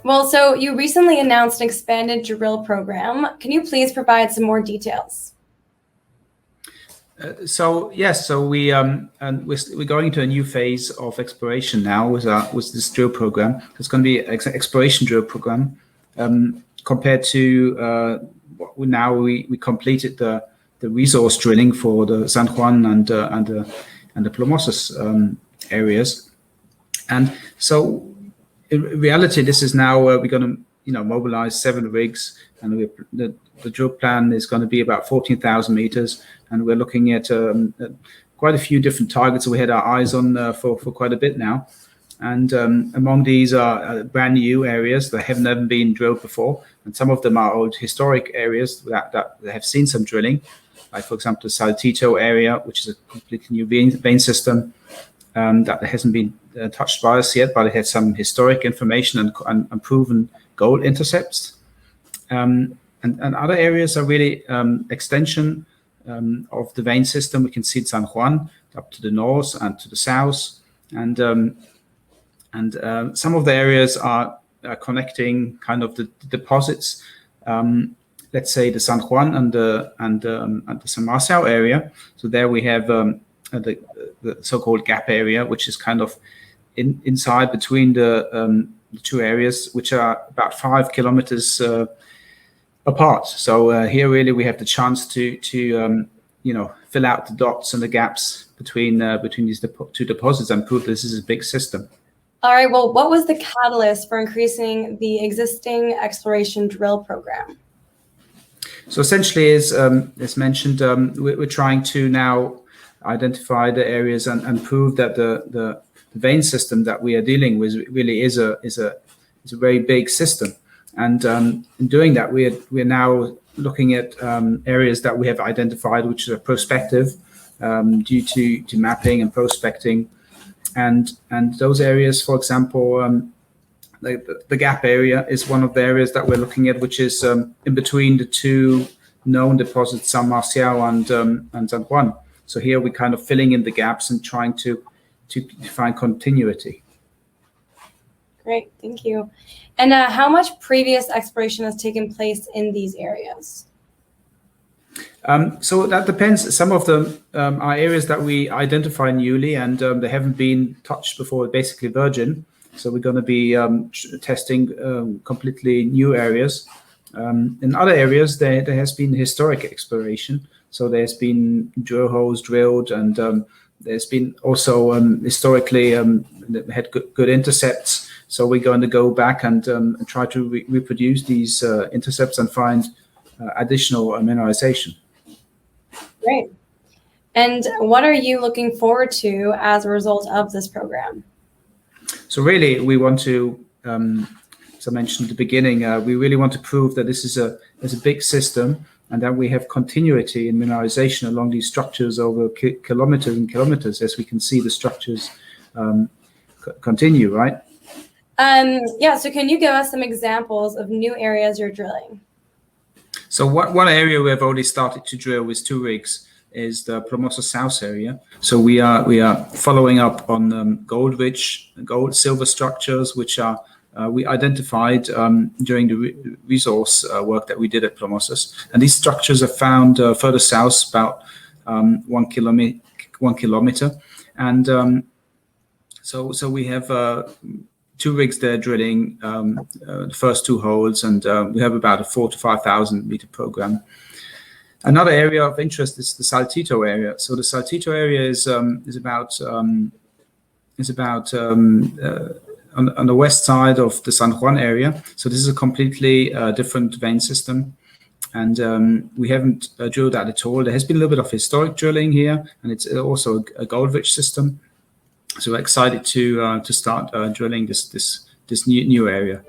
Well, so you recently announced an expanded drill program. Can you please provide some more details? So yes, so we're going to a new phase of exploration now with this drill program. It's going to be an exploration drill program compared to we completed the resource drilling for the San Juan and the Plomosos areas, and so in reality, this is now we're going to mobilize 7 rigs, and the drill plan is going to be about 14,000 meters, and we're looking at quite a few different targets that we had our eyes on for quite a bit now. And among these are brand new areas that have never been drilled before, and some of them are old historic areas that have seen some drilling, like for example the Saltito area, which is a completely new vein system that hasn't been touched by us yet, but it had some historic information and proven gold intercepts. And other areas are really extension of the vein system. We can see San Juan up to the north and to the south, and some of the areas are connecting kind of the deposits. Let's say the San Juan and the San Marcial area. So there we have the so-called gap area, which is kind of inside between the two areas, which are about 5 kilometers apart. So here really we have the chance to fill out the dots and the gaps between these two deposits and prove this is a big system. All right. Well, what was the catalyst for increasing the existing exploration drill program? So essentially, as mentioned, we're trying to now identify the areas and prove that the vein system that we are dealing with really is a very big system. And in doing that, we're now looking at areas that we have identified, which are prospective due to mapping and prospecting, and those areas, for example, the gap area is one of the areas that we're looking at, which is in between the two known deposits, San Marcial and San Juan. So here we're kind of filling in the gaps and trying to find continuity. Great, thank you. And how much previous exploration has taken place in these areas? So that depends. Some of them are areas that we identify newly, and they haven't been touched before, basically virgin. So we're going to be testing completely new areas. In other areas, there has been historic exploration. So there's been drill holes drilled, and there's been also historically had good intercepts. So we're going to go back and try to reproduce these intercepts and find additional mineralization. Great. And what are you looking forward to as a result of this program? So really, we want to, as I mentioned at the beginning, we really want to prove that this is a big system, and that we have continuity in mineralization along these structures over kilometers and kilometers, as we can see the structures continue, right? Yeah, so can you give us some examples of new areas you're drilling? So one area we have already started to drill with 2 rigs is the Plomosos South area. So we are following up on gold-rich, gold-silver structures, which are we identified during the resource work that we did at Plomosos. And these structures are found further south, about 1 kilometer. And so we have 2 rigs there drilling the first 2 holes, and we have about a 4,000 to 5,000 meter program. Another area of interest is the Saltito area. So the Saltito area is about on the west side of the San Juan area. So this is a completely different vein system, and we haven't drilled that at all. There has been a little bit of historic drilling here, and it's also a gold-rich system. So we're excited to start drilling this new area.